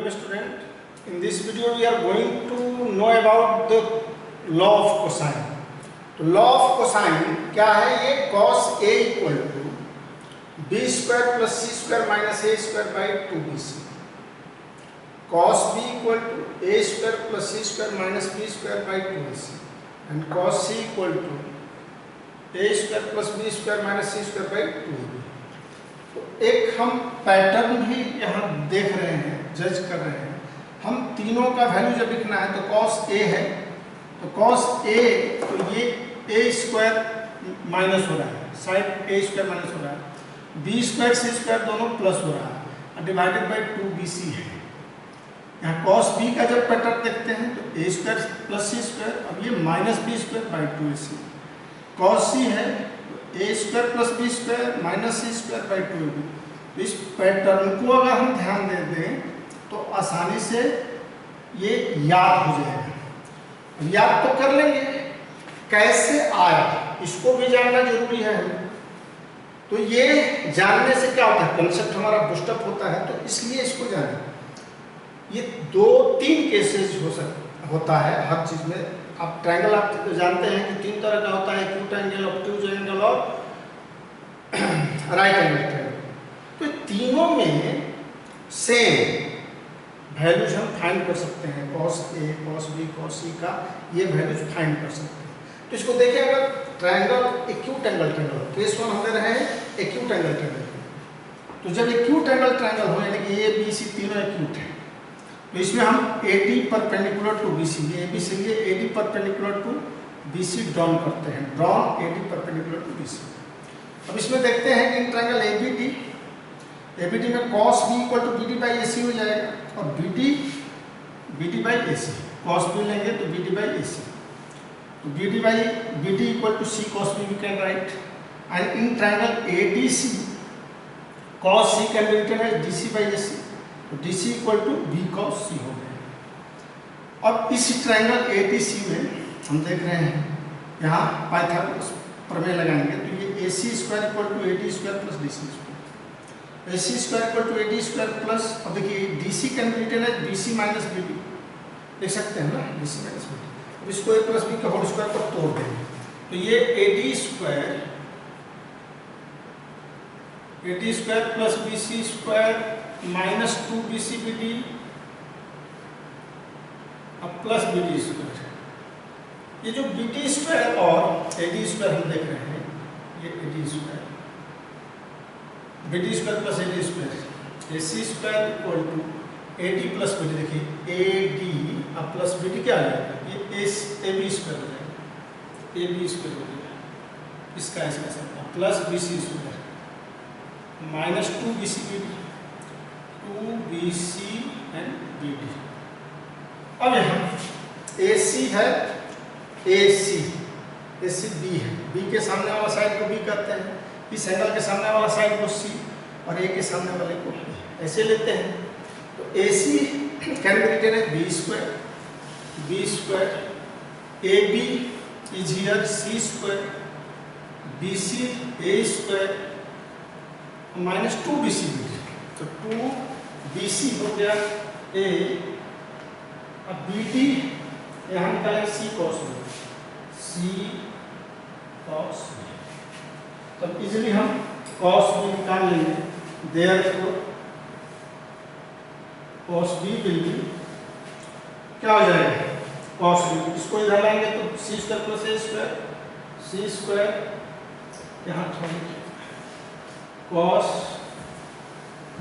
dear student, in this video we are going to know about the law of cosine. तो law of cosine क्या है? ये cos a equal to b square plus c square minus a square by 2bc, cos b equal to a square plus c square minus b square by 2ac and cos c equal to a square plus b square minus c square by 2ab. तो एक हम pattern भी यहाँ देख रहे हैं, जज कर रहे हैं. हम तीनों का वैल्यू जब लिखना है तो cos a है, तो cos a तो ये a स्क्वायर माइनस हो रहा है, साइड a स्क्वायर माइनस हो रहा है, b स्क्वायर c स्क्वायर दोनों प्लस हो रहा है, डिवाइडेड बाई 2bc है. यहाँ cos b का जब पैटर्न देखते हैं तो a square plus c square, अब ये minus b square by 2ac. cos c है a square plus b square minus c square by 2ab. तो इस पैटर्न को अगर हम ध्यान दे दें तो आसानी से ये याद हो जाएगा. याद तो कर लेंगे, कैसे आया इसको भी जानना जरूरी है. तो ये जानने से क्या होता है, कंसेप्ट हमारा बूस्टअप होता है, तो इसलिए इसको जानें. ये 2-3 केसेस होता है हर चीज में. आप ट्रायंगल आप जानते हैं कि 3 तरह का होता है, एक्यूट एंगल, ऑब्ट्यूज एंगल और राइट एंगल ट्रायंगल. तो तीनों में सेम वैल्यूज हम फाइंड कर सकते हैं. cos a, cos b, cos c का ये वैल्यूज फाइंड कर सकते हैं. तो इसको देखिए, अगर triangle acute angle triangle, case 1 हम ले रहे हैं एक्यूट एंगल ट्रायंगल. तो जब एक्यूट एंगल ट्रायंगल हो यानी कि a b c तीनों एक्यूट है, तो इसमें हम AD परपेंडिकुलर टू BC, ये AB से लिए AD perpendicular to BC drawn करते हैं. Drawn AD perpendicular to BC. अब इसमें देखते हैं कि ट्रायंगल ABD में cos B equal to BD by AC हो जाएगा, और BD by AC. cos B लेंगे तो BD बाई AC, तो BD equal to C cos B we can write. and in triangle ADC cos C can be written as DC by AC, तो DC equal to B cos C हो गया. अब इस triangle ATC में हम देख रहे हैं, यहाँ पाइथागोरस प्रमेय लगाएंगे तो ये AC square equal to AD square plus DC square, AC square equal to AD square plus, अब देखिए DC can be written as BC minus BD, देख सकते हैं ना, BC माइनस BD. अब इसको A प्लस B का होल स्क्वायर पर तोड़ देंगे तो ये AD square plus BC square minus 2BC BD अब प्लस BD स्क्वायर. ये जो BD स्क्वायर और AD स्क्वायर हम देख रहे हैं, ये AD square, BD square plus AD square, AC square equal to AD plus BD. देखिए AD अब प्लस BD क्या आ जाएगा, ये AB स्क्वायर हो जाएगा, AB स्क्वायर हो जाएगा, इसका इसका सब plus BC square minus 2BC BD, 2BC and BD. अब यहाँ AC है, AC B है, B के सामने वाला साइड को B कहते हैं, इस एंगल के सामने वाला साइड को C और A के सामने वाले को A, ऐसे लेते हैं. तो AC can be written as B square, AB is here C square, BC A square minus 2BC BD, तो 2BC हो गया A. अब BD यहाँ निकालेंगे C cos B. तब इजीली हम cos B निकाल लेंगे. Therefore cos B will B क्या हो जाएगा, cos B. इसको इधर लाएंगे तो C square plus A square, C square यहाँ छोड़ेंगे, cos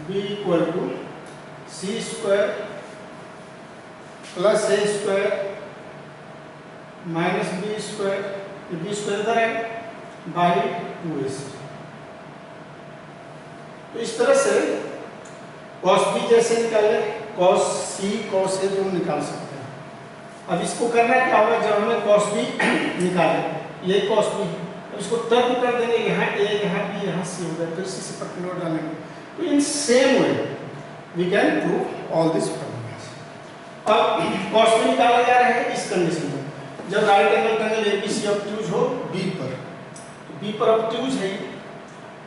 B equal to C square plus A square minus B square, B square इधर है बाई 2AC. तो इस तरह से cos B जैसे निकाले, cos C cos A दोनों निकाल सकते हैं. अब इसको करना क्या होगा, जब हमें cos B निकाले, ये cos B, अब इसको तर्क कर देंगे, यहाँ A यहाँ B यहाँ C हो गया, तो इसी से परपेंडिकुलर डालेंगे. तो in same way we can prove all this problems. अब cos B निकाला जा रहा है इस कंडीशन में, जब right angle triangle ABC obtuse हो B पर, तो B पर ऑब्ट्यूज है,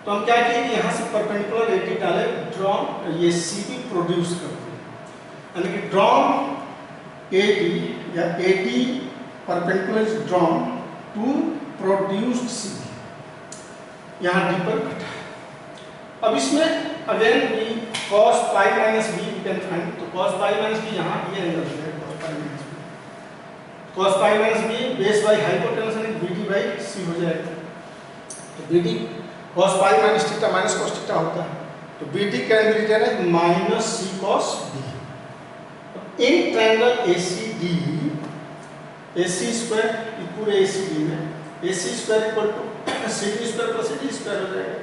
तो हम क्या किए कि यहाँ से परपेंडिकुलर AD डाले, ड्रॉन ये CB प्रोड्यूस करते हैं. यानी कि ड्रॉन AD या AD perpendicular is drawn to produced CD, यहाँ D पर कटा। अब इसमें अगेन भी cos pi minus b we can find, तो cos pi minus b यहाँ ये एंगल हो जाएगा cos pi minus b base by hypotenuse यानी BD बाई C हो जाएगा। तो BD cos pi minus theta minus cos theta होता है, तो BD can be written as minus C cos B। In triangle ACD, AC square पूरे ACD में AC square equal to CD square plus AD square हो जाएगा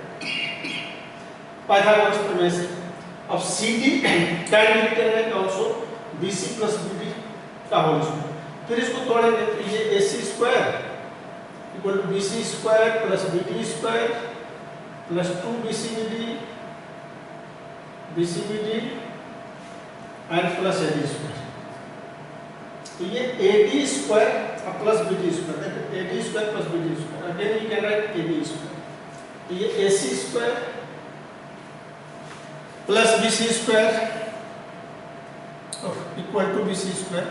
Pythagoras प्रमेय से। अब CD can be written as also BC plus BD का whole square. फिर इसको तोड़ेंगे तो ये AC square equal to BC square plus BD square plus 2BCBD BCBD and plus AD square. तो ये AD square plus BD square, AD square plus BD square, again you can write AD square. तो ये AC square plus BC square equal to BC square,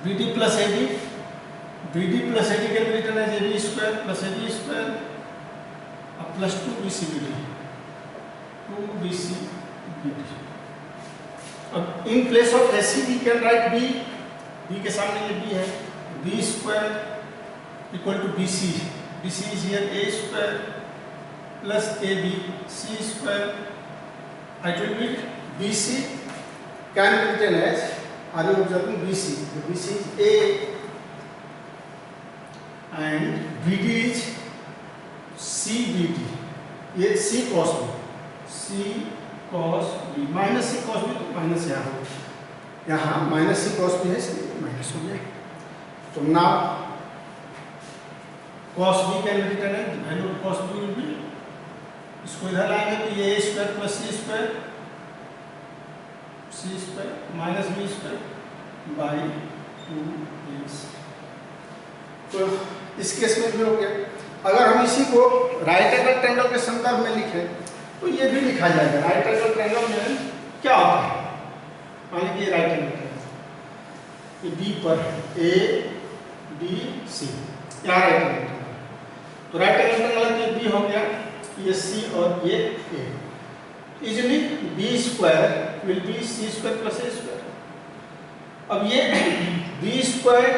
BD plus AD, BD plus AD can be written as AB square plus AD square plus 2BCBD 2BCBD। अब in place of AC we can write B के सामने ये B है, B square equal to BC, BC is here A square plus AB C square. I told you BC can be written as, are you observing BC, BC is A and BD is CBD, ये C cos B, C cos B minus C cos B, तो minus यहाँ हो, यहाँ minus C cos B है इसलिए minus हो गया। तो now cos B can be written as value of cos B will be, इसको इधर लाएंगे तो ये A square plus C square minus B square by 2AC। तो इस केस में भी हो गया। अगर हम इसी को राइट एंगल ट्रायंगल के संदर्भ में लिखें तो ये भी लिखा जाएगा। राइट एंगल ट्रायंगल में क्या होता है, मान लीजिए राइट एंगल ट्रायंगल बी पर ABC, यहाँ राइट एंगल ट्रायंगल, तो राइट एंगल ट्रायंगल ये बी हो गया, ये C और ये A, easily B square will be C square plus A square. अब ये B square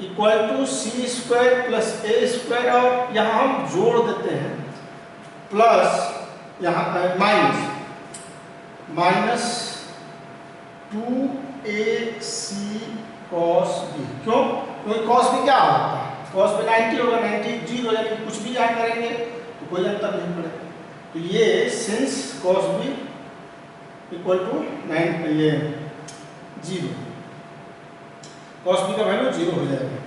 equal to C square plus A square, और यहाँ हम जोड़ देते हैं प्लस यहाँ माइनस 2AC cos B। क्यों? क्योंकि cos B क्या होता है, cos B 90 होगा, 90 0, यानी कुछ भी याद करेंगे तो कोई अंतर नहीं पड़ेगा। तो ये since cos B equal to 9 ये 0, cos B का वैल्यू 0 हो जाएगा,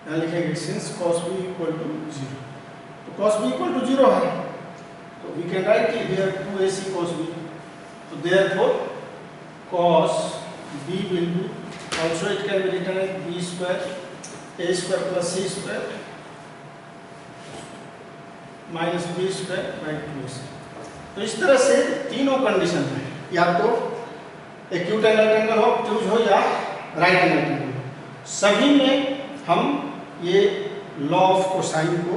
यहाँ लिखेंगे since cos B equal to 0, तो cos B इक्वल टू 0 है, तो we can write here 2AC cos B। तो therefore cos B will be also it can be written as B square A square plus C square minus B square by 2AC। तो इस तरह से तीनों condition है, या तो acute angle triangle हो, ऑब्ट्यूज हो, या राइट एंगल ट्रायंगल हो, सभी में हम ये लॉ ऑफ कोसाइन को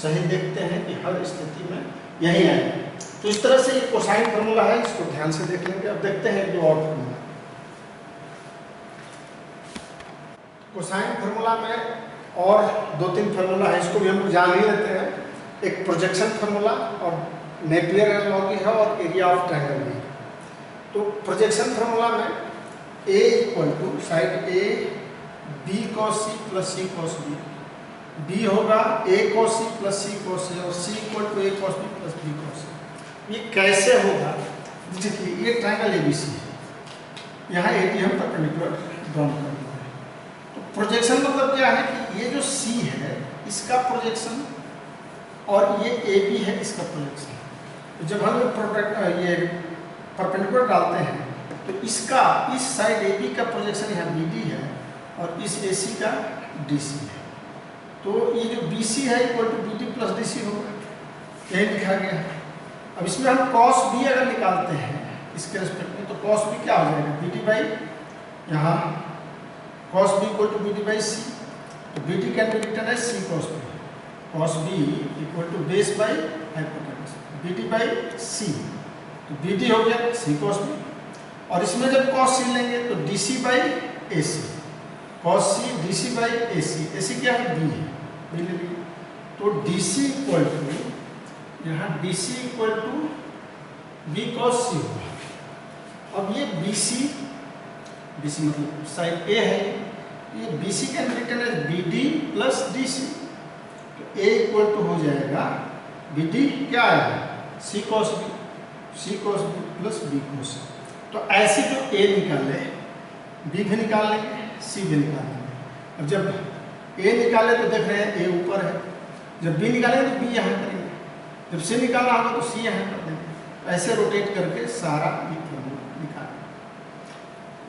सही देखते हैं कि हर स्थिति में यही आएगा। तो इस तरह से ये कोसाइन फार्मूला है, इसको ध्यान से देख लेंगे। अब देखते हैं दो और फार्मूला। कोसाइन फार्मूला में और 2-3 फार्मूला है, इसको भी हम जान ही लेते हैं। एक प्रोजेक्शन फार्मूला और नेपियर एनालॉजी है और एरिया ऑफ ट्रायंगल भी है। तो प्रोजेक्शन फार्मूला में A equal to side A B cos C plus C cos B, B होगा A cos C plus C cos A, और C equal to A cos B plus B cos A। ये कैसे होगा, देखिए ये triangle ABC है, यहाँ AD हम परपेंडिकुलर ड्रॉ कर रहे हैं। तो प्रोजेक्शन मतलब क्या है कि ये जो C है इसका प्रोजेक्शन और ये AB है इसका प्रोजेक्शन। तो जब हम ये परपेंडिकुलर डालते हैं तो इसका इस साइड AB का प्रोजेक्शन यहाँ BD है और इस AC का DC है। तो ये जो BC है equal to BD plus DC होगा, यही लिखा गया है। अब इसमें हम cos b अगर निकालते हैं इसके रेस्पेक्ट में, तो cos b क्या हो जाएगा, bd बाई, यहाँ cos b equal to bd by c, तो bd can be written as c cos b, cos b equal to base by hypotenuse, bd by c, तो bd हो गया c cos b, और इसमें जब cos c लेंगे तो dc by ac, cos c dc by ac, ac क्या है, b है, b ले लीजिए, तो dc इक्वल टू, यहाँ dc equal to b cos c होगा। अब ये bc मतलब साइड a है, ये bc can be written as bd plus dc, तो a इक्वल टू हो जाएगा bd क्या आएगा, c cos b plus b cos c। तो ऐसे जो a निकाले b भी निकाल लेंगे, c भी निकाल लेंगे। अब जब a निकाले तो देख रहे हैं a ऊपर है, जब b निकालेंगे तो b यहाँ करेंगे, जब c निकालना होगा तो c यहाँ कर देंगे। ऐसे रोटेट करके सारा फॉर्मूला निकाल।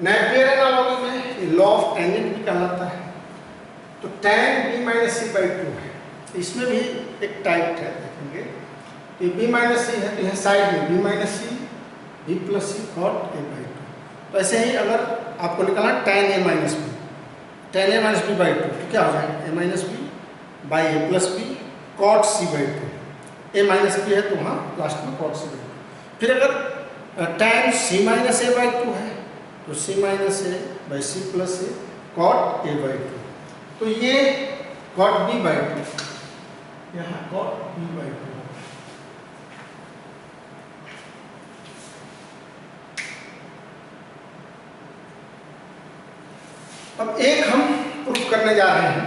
नेपियर एनालॉजी में लॉ ऑफ टेंजेंट भी कहलाता है, तो tan b minus c by 2 है, इसमें भी एक टाइप है, देखेंगे ये b माइनस c है, तो यहाँ साइड में b minus c b plus c cot a by 2। तो ऐसे ही अगर आपको निकालना tan a minus b by 2, तो क्या हो जाएगा, a minus b by a plus b cot c by 2, a minus b है तो वहाँ लास्ट में cot c बाई 2। फिर अगर tan c minus a by 2 है तो c minus a by c plus a cot a by 2, तो ये cot b बाई 2, यहाँ cot b बाई 2। अब एक हम प्रूफ करने जा रहे हैं,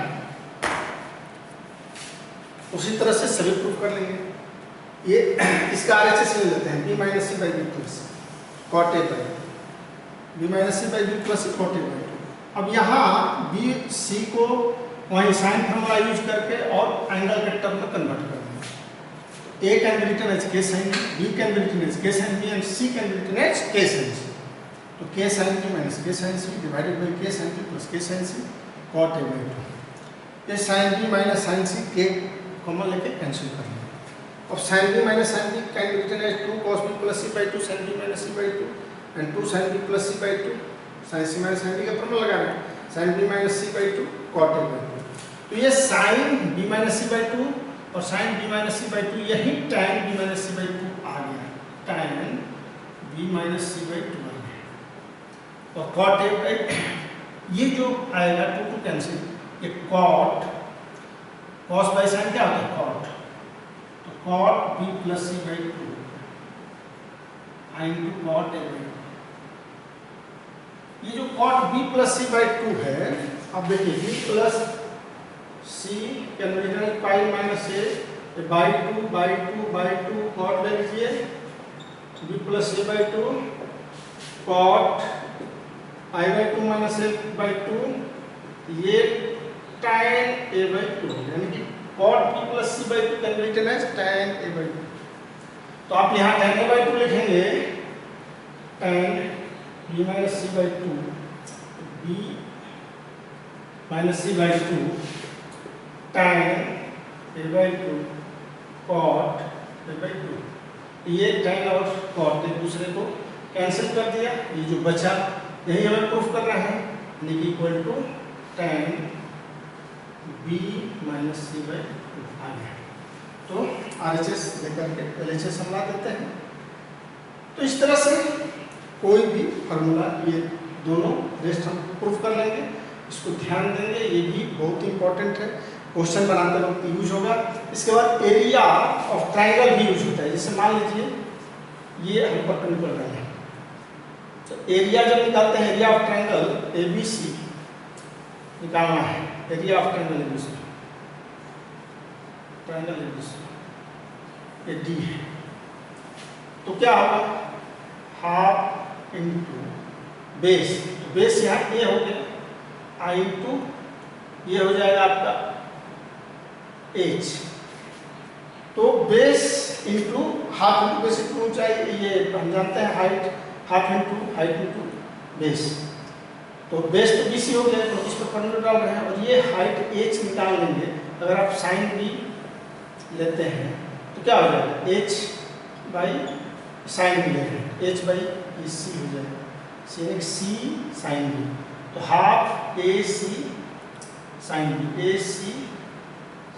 उसी तरह से सभी प्रूफ कर लेंगे। ये इसका RHS ले लेते हैं, b minus c by b plus cot a by b minus c by b plus cot a by 2। अब यहाँ b c को वहीं साइन फॉर्मूला यूज करके और एंगल के टर्म में कन्वर्ट कर देंगे। a can be written as k sin b can be written as k sin b and c can be written as k sin c। तो k sin b minus k sin c divided by k sin b plus k sin c cot a by 2। ये sin b minus sin c k common लेके cancel कर लेंगे। अब sin b minus sin b can be written as 2 cos b plus c by 2 sin b minus c by 2 and 2 sin b plus c by 2 sin c minus sin b का formula लगा रहे हैं, sin b minus c by 2 cot a by 2। तो ये sin b minus c by 2 और sin b minus c by 2, यही tan b minus c by 2 आ गया, tan b minus c by 2 आ गया। और cot a बाई, ये जो आएगा 2 टू कैंसिल, ये cot cos बाई sin क्या होता है, cot, तो cot b plus c by 2 into cot a by 2। ये जो cot b plus c by 2 है, अब देखिए b plus c can be written as pi minus a by 2 by 2 by 2 cot ले लीजिए, b plus a by 2 cot i by 2 minus a by 2, ये tan a by 2, यानी कि cot b plus c by 2 can be written as tan a by 2। तो आप यहाँ tan a by 2 लिखेंगे, tan b minus c by 2 b minus c by 2 tan a by 2 cot a by 2। ये tan और cot एक दूसरे को cancel कर दिया, ये जो बचा यही हमें प्रूफ करना है, यानी कि equal to tan b minus c by 2 आ गया। तो RHS लेकर के LHS हम ला देते हैं। तो इस तरह से कोई भी फार्मूला, ये दोनों रेस्ट हम प्रूफ कर लेंगे, इसको ध्यान देंगे, ये भी बहुत इंपॉर्टेंट है, क्वेश्चन बनाते वक्त यूज होगा। इसके बाद एरिया ऑफ ट्राइंगल भी यूज होता है, जैसे मान लीजिए ये हम परपेंडिकुलर रहे हैं, तो एरिया जब निकालते हैं, एरिया ऑफ ट्राइंगल ABC निकालना है, area of triangle ABC, triangle ABC ये D है, तो क्या होगा, हाफ इंटू बेस, तो बेस यहाँ A हो गया, I इंटू ये हो जाएगा आपका H, तो base into half into base into ऊंचाई, ये हम जानते हैं height, half into height into base, तो बेस तो BC हो गया, तो इस पर फॉर्मूला डाल रहे हैं, और ये हाइट H निकाल लेंगे। अगर आप साइन B लेते हैं तो क्या हो जाएगा, H बाई साइन बी ले रहे हैं, एच बाई ए सी हो जाएगा, सी साइन बी, तो हाफ ए सी साइन बी, ए सी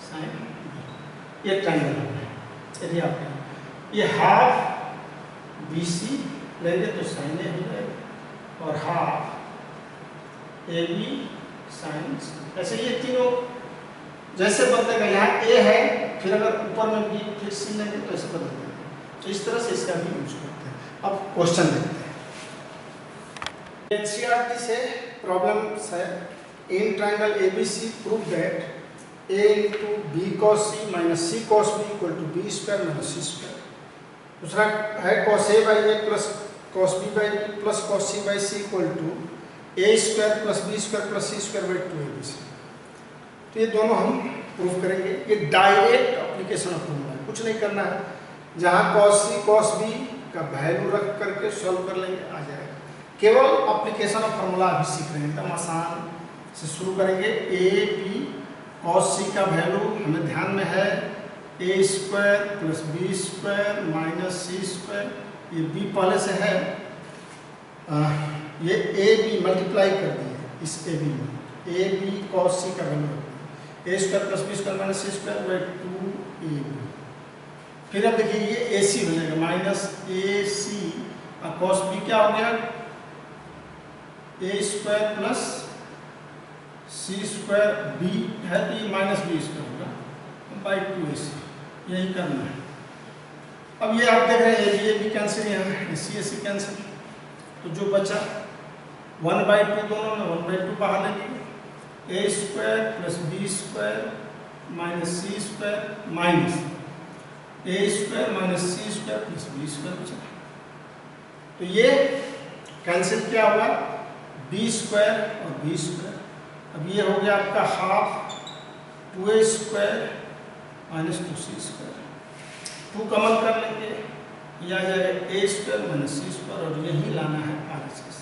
साइन बी, ये ट्रायंगल हो गया। चलिए आप ये हाफ बी सी लेंगे तो साइन ए हो जाएगा और हाफ ए बी साइन सी। ऐसे ये तीनों जैसे बदलेगा, यहाँ ए है फिर अगर ऊपर में बी फिर सी लेंगे तो ऐसे बदल देंगे। तो इस तरह से इसका भी यूज करते हैं। अब क्वेश्चन देखते हैं। एनसीईआरटी से प्रॉब्लम्स है। In triangle ABC prove that A into B cos C minus C cos B equal to B square minus C square. दूसरा है cos A by A plus cos B by B plus cos C by C equal to A square plus B square plus C square by 2ab। तो ये दोनों हम prove करेंगे। ये direct application of formula है, कुछ नहीं करना है। जहाँ कॉस सी कॉस बी का वैल्यू रख करके सॉल्व कर लेंगे, आ जाएगा। केवल एप्लीकेशन ऑफ फॉर्मूला अभी सीख रहे हैं, एकदम आसान से शुरू करेंगे। ए बी कॉस सी का वैल्यू हमें ध्यान में है a square plus B square minus C square. ये बी पहले से है, ये ए बी मल्टीप्लाई कर दिए इस ए बी में, ए बी कॉस सी का value A square plus B square minus C square by 2ab। फिर अब देखिए ये ए सी हो जाएगा माइनस ए सी और कॉस बी क्या हो गया ए स्क्वायर प्लस सी स्क्वायर बी है तो ये माइनस बी स्क्वायर होगा बाई 2ac। यही करना है। अब ये आप देख रहे हैं ए बी कैंसिल, यहाँ सी सी कैंसिल, तो जो बचा 1/2 दोनों में 1/2 बाहर लगेगा। A square plus B square minus C square minus A square minus C square plus B square बचा। तो ये कैंसिल क्या हुआ बी स्क्वायर और बी स्क्वायर। अब ये हो गया आपका half 2a square minus 2c square. 2 common कर लेंगे, यह आ जाएगा a square minus C square और यही लाना है RHS।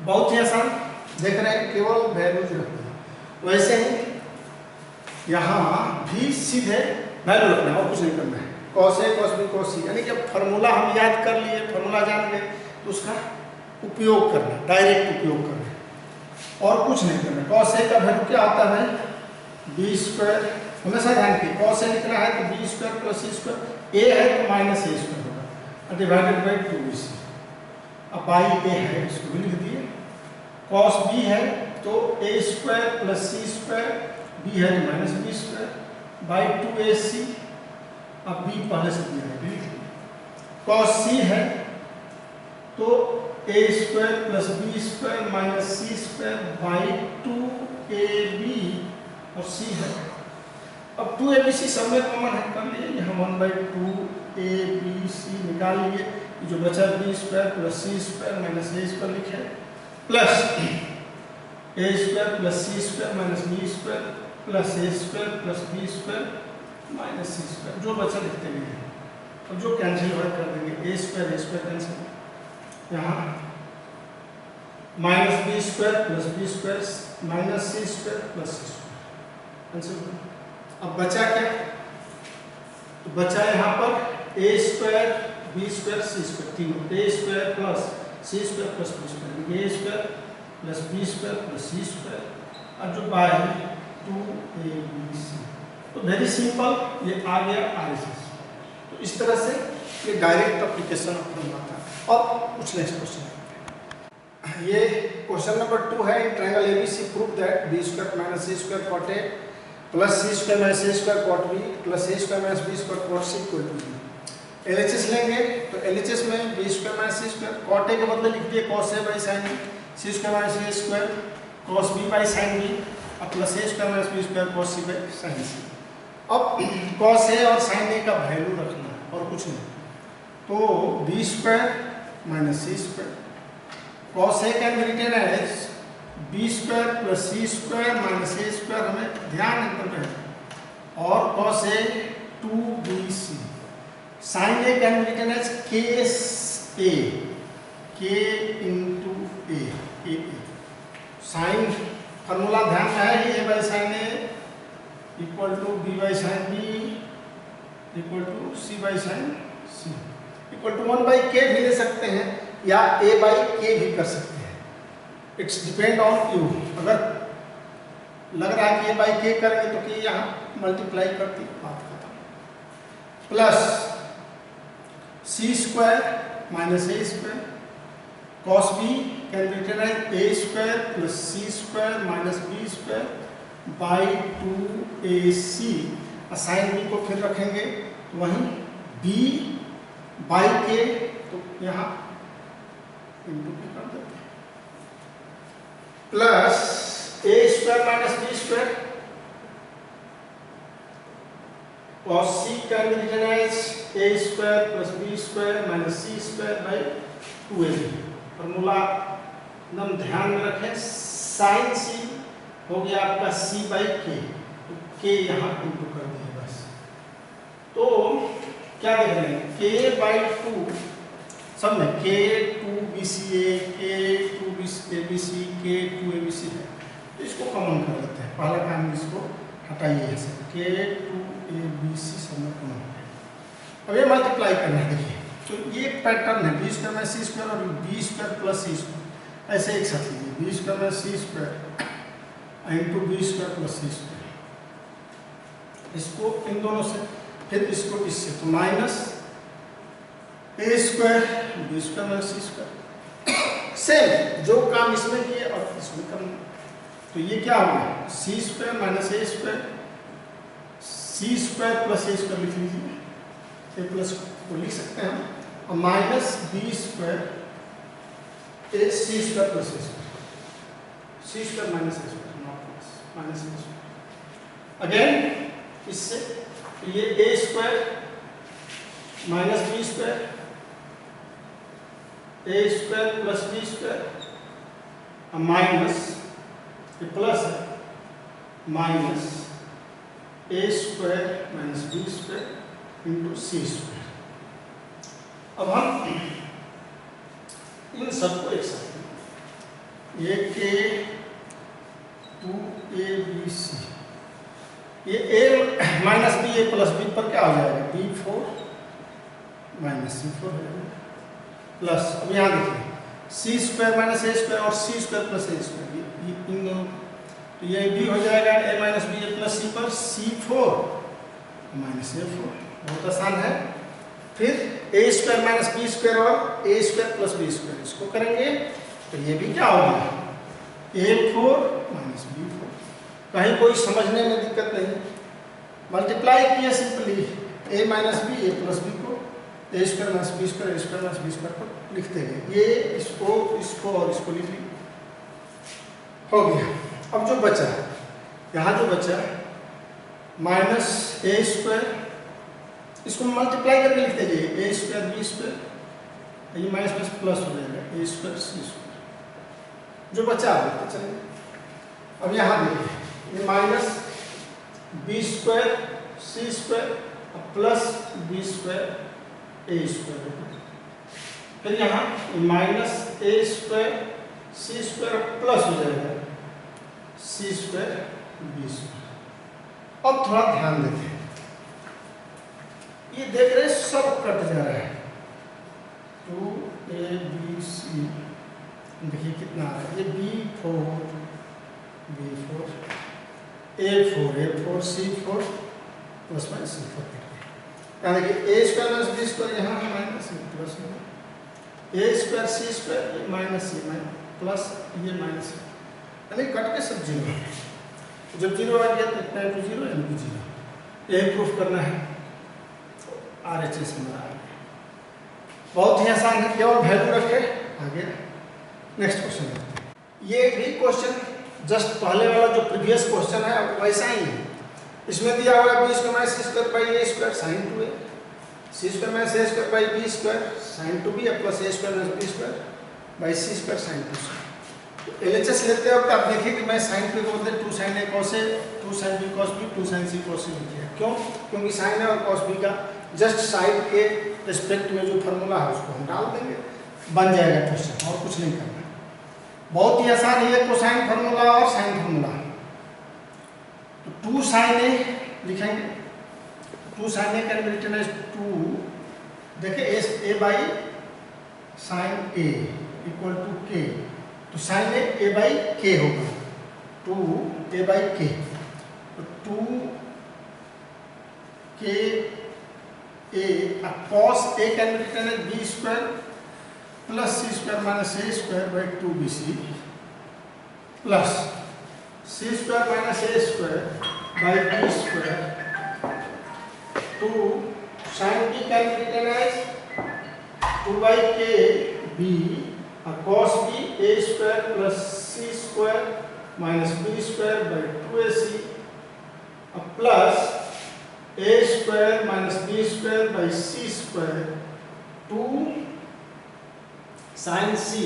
बहुत ही आसान, देख रहे हैं, केवल वैल्यूज रखना। वैसे ही यहाँ भी सीधे वैल्यू रखना है और कुछ नहीं करना है। कॉस ए कॉस बी कॉस सी, यानी कि फॉर्मूला हम याद कर लिए, फॉर्मूला जान गए तो उसका उपयोग करना, डायरेक्ट उपयोग करना और कुछ नहीं करना। कॉस ए का वैल्यू क्या आता है बी स्क्वायर, हमेशा ध्यान रखिए कॉस ए लिखना है तो बी स्क्वायर प्लस सी स्क्वायर, ए है तो माइनस ए स्क्वायर होगा डिवाइडेड बाई 2bc। अब बाई ए है इसको भी लिख दिए, कॉस बी है तो a square plus C square, B है तो minus B square by 2ac। अब बी पहले से दिया है, कॉस सी है तो a square plus B square minus C square by 2ab और सी है। अब 2abc सब में कॉमन है, कर लिए यहाँ 1/2abc निकाल लिए। जो बचा बी स्क्वायर प्लस सी स्क्वायर माइनस ए स्क्वायर लिखे प्लस ए स्क्वायर प्लस सी square minus B square plus ए square plus B square minus सी स्क्वायर। जो बचा लिखते हैं, अब जो कैंसिल हो कर देंगे ए स्क्वायर कैंसिल, यहाँ minus B square plus B square minus सी स्क्वायर प्लस सी स्क्वायर कैंसिल। अब बचा क्या, तो बचा यहाँ पर a square b square c square, तीनों a square plus C square plus B square, A square plus B square plus C square और जो बाय 2abc। तो वेरी सिंपल, ये आ गया RHS। तो इस तरह से ये डायरेक्ट एप्लीकेशन फॉर्मूला था। और कुछ नेक्स्ट क्वेश्चन, ये क्वेश्चन नंबर 2 है। Triangle ABC prove that B square minus C square cot A plus C square minus A square cot B plus A square minus B square cot C equal to B. LHS लेंगे तो LHS में B square minus C square, cot A के बदले लिख दिए cos A by sine B, C square minus A square cos B by sine b और plus A square minus B square cos C by sine c. अब cos ए और sign ए का value रखना है और कुछ नहीं। तो b square minus C square, cos a can be written as b square plus C square minus A square, हमें ध्यान एकदम है, और cos a 2bc। Sine a can be written as case a, k into a. Sine formula ध्यान में है, a by sine a equal to b by sine b equal to c by sine c. Equal to 1 by k भी ले सकते हैं या a by k भी कर सकते हैं, इट्स डिपेंड ऑन यू। अगर लग रहा है कि a बाई के करेंगे तो के यहाँ मल्टीप्लाई करती, बात खत्म। Plus C square minus A square cos B can be written as A square plus C square minus B square by 2ac। Sine B को फिर रखेंगे तो वहीं b बाई के, तो यहाँ इंटू के कर देते हैं, plus A square minus B square cos c can be written as a square plus b square minus c square by 2ab। Formula एकदम ध्यान में रखें, साइन c हो गया आपका c बाई के, तो k यहाँ इंटू कर दिए बस। तो क्या देख रहे हैं, k बाई 2 सब में k 2bca k 2abc k 2abc है, तो इसको कॉमन कर लेते हैं। पहला काम इसको हटाइए ऐसे, k 2abc सब में कॉमन है। अब ये मल्टीप्लाई करना है, देखिए तो ये पैटर्न है, बी स्क्वायर में सी स्क्वायर और बी स्क्वायर प्लस सी स्क्वायर, ऐसे एक साथ लीजिए, बी स्क्वायर में c square into b square plus सी स्क्वायर, इसको इन दोनों से, फिर इसको इससे, तो माइनस ए स्क्वायर बी स्क्वायर माइनस सी स्क्वायर। सेम जो काम इसमें किए और इसमें करना, तो ये क्या होगा, सी स्क्वायर माइनस ए स्क्वायर, सी स्क्वायर प्लस ए स्क्वायर लिख लीजिए, ए प्लस को लिख सकते हैं, और minus B square a c square plus A square, c square minus A square, not plus minus A square. Again इससे ये a square minus B square A square plus B square minus ये plus है minus ए square minus B square into c square. अब हम इन सबको एक साथ, ये के 2abc, ये a minus B A plus B पर क्या हो जाएगा, b4 माइनस c4 हो जाएगा, प्लस अब यहाँ देखिए सी स्क्वायर माइनस ए स्क्वायर और सी स्क्वायर प्लस ए स्क्वायर, इन दोनों, तो ये भी हो जाएगा a minus B A plus c पर c4 माइनस a4, बहुत आसान है। फिर a square minus B square और a square plus B square, इसको करेंगे तो ये भी क्या होगा, a4 माइनस b4। कहीं कोई समझने में दिक्कत नहीं, मल्टीप्लाई किए simply a minus B A plus B को, A square minus B square A square minus B square को लिखते हैं, ये इसको इसको और इसको लिख ली, हो गया। अब जो बचा यहाँ जो बचा माइनस ए स्क्वायर, इसको मल्टीप्लाई करके लिखते जाइए, ए स्क्वायर बी स्क्वायर, ये माइनस प्लस प्लस हो जाएगा ए स्क्वायर सी स्क्वायर, जो बचा आप लिखते चलेंगे। अब यहाँ देखिए ये minus B square c square plus B square ए स्क्वायर, फिर यहाँ माइनस ए स्क्वायर सी स्क्वायर प्लस हो जाएगा सी स्क्वायर बी स्क्वायर। अब थोड़ा ध्यान देते हैं, ये देख रहे हैं सब कट जा रहा है, 2abc, देखिए कितना आ रहा है, ये b4 b4 a4 c4 plus minus c4, यानी कि ए स्क्वायर माइनस बी स्क्वायर यहाँ माइनस प्लस ए स्क्वायर सी स्क्वायर ये माइनस सी माइनस प्लस ये माइनस, यानी कट के सब जीरो है। जब जीरो आ गया तो इतना इंटू जीरो इंटू जीरो, यही प्रूफ करना है, RHS में आ गया। बहुत ही आसान है, केवल वैल्यू रखे आगे। नेक्स्ट क्वेश्चन देखते हैं, ये भी क्वेश्चन जस्ट पहले वाला जो प्रीवियस क्वेश्चन है वैसा ही है। इसमें दिया हुआ है B square minus C square by A square sine 2a, C square minus A square by B square sine 2b plus A square minus B square by C square sine 2c। LHS लेते वक्त आप देखिए कि मैं sign p को बदले 2 sin a cos a 2 sin b cos b 2 sin c cos c लिख दिया। क्यों? क्योंकि साइन a और cos b का जस्ट साइड के रिस्पेक्ट में जो फार्मूला है उसको हम डाल देंगे, बन जाएगा क्वेश्चन, और कुछ नहीं करना। बहुत ही आसान है ये कोसाइन फार्मूला और साइन फार्मूला। तो 2 sin a लिखेंगे, 2 sin a can be written as 2 देखिए a by sine a equal to k, तो साइन ए बाई के होगा, 2 ए बाई के, तो 2 k a cos a can be written as b square plus C square minus A square by 2bc plus C square minus A square by B square, 2 sine b can be written as 2 by k b cos b a square plus C square minus B square by 2ac plus a square minus B square by C square, 2 sine c,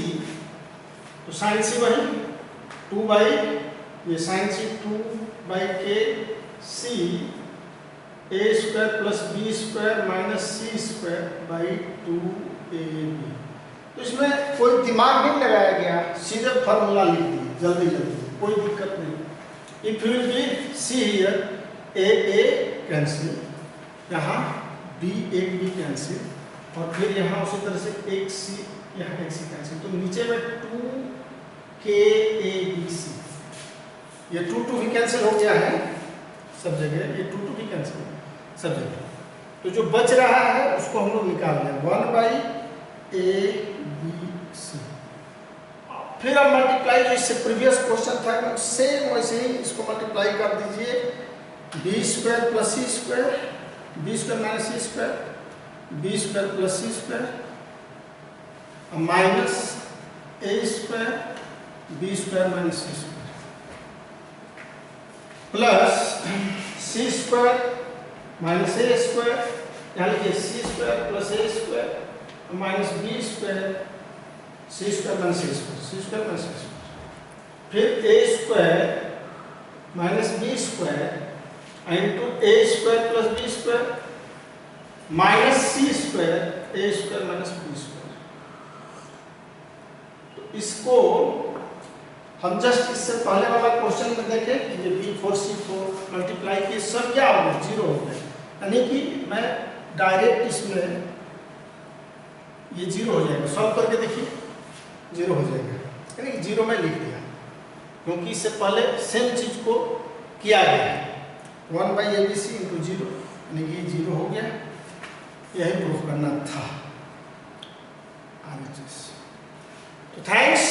तो sine सी वही 2 by ये sign C 2 by के C a square plus B square minus C square by 2ab। तो इसमें कोई दिमाग नहीं लगाया गया, सीधे फॉर्मूला लिख दिए जल्दी जल्दी, कोई दिक्कत नहीं। If you give see here A cancel, यहाँ बी एक बी कैंसिल, और फिर यहाँ उसी तरह से एक सी, यहाँ एक सी कैंसिल, तो नीचे में 2 के ए बी सी, ये 2 भी कैंसिल हो गया है सब जगह, ये 2 भी कैंसिल सब जगह, तो जो बच रहा है उसको हम लोग निकाल लें 1 बाई ए बी सी। फिर अब मल्टीप्लाई जो इससे प्रीवियस क्वेश्चन था सेम वैसे ही इसको मल्टीप्लाई कर दीजिए, बी स्क्वायर प्लस सी स्क्वायर, बी स्क्वायर माइनस सी स्क्वायर, बी स्क्वायर प्लस सी स्क्वायर माइनस ए स्क्वायर बी स्क्वायर माइनस सी स्क्वायर प्लस सी स्क्वायर माइनस ए स्क्वायर, यहाँ लिखिए सी स्क्वायर प्लस ए square minus B square c square minus ए square, c square minus ए square, फिर a square minus B square into a square plus B square minus C square A square minus B square. तो इसको हम just इससे पहले वाला question में देखें कि ये b4c4 मल्टीप्लाई किए सब क्या हो गया, 0 हो गया, यानी कि मैं डायरेक्ट इसमें ये 0 हो जाएगा, सॉल्व करके देखिए 0 हो जाएगा, यानी कि 0 में लिख दिया क्योंकि इससे पहले सेम चीज को किया गया है, 1 by A B C into 0, यानी कि 0 हो गया, यही प्रूफ करना था। तो थैंक्स।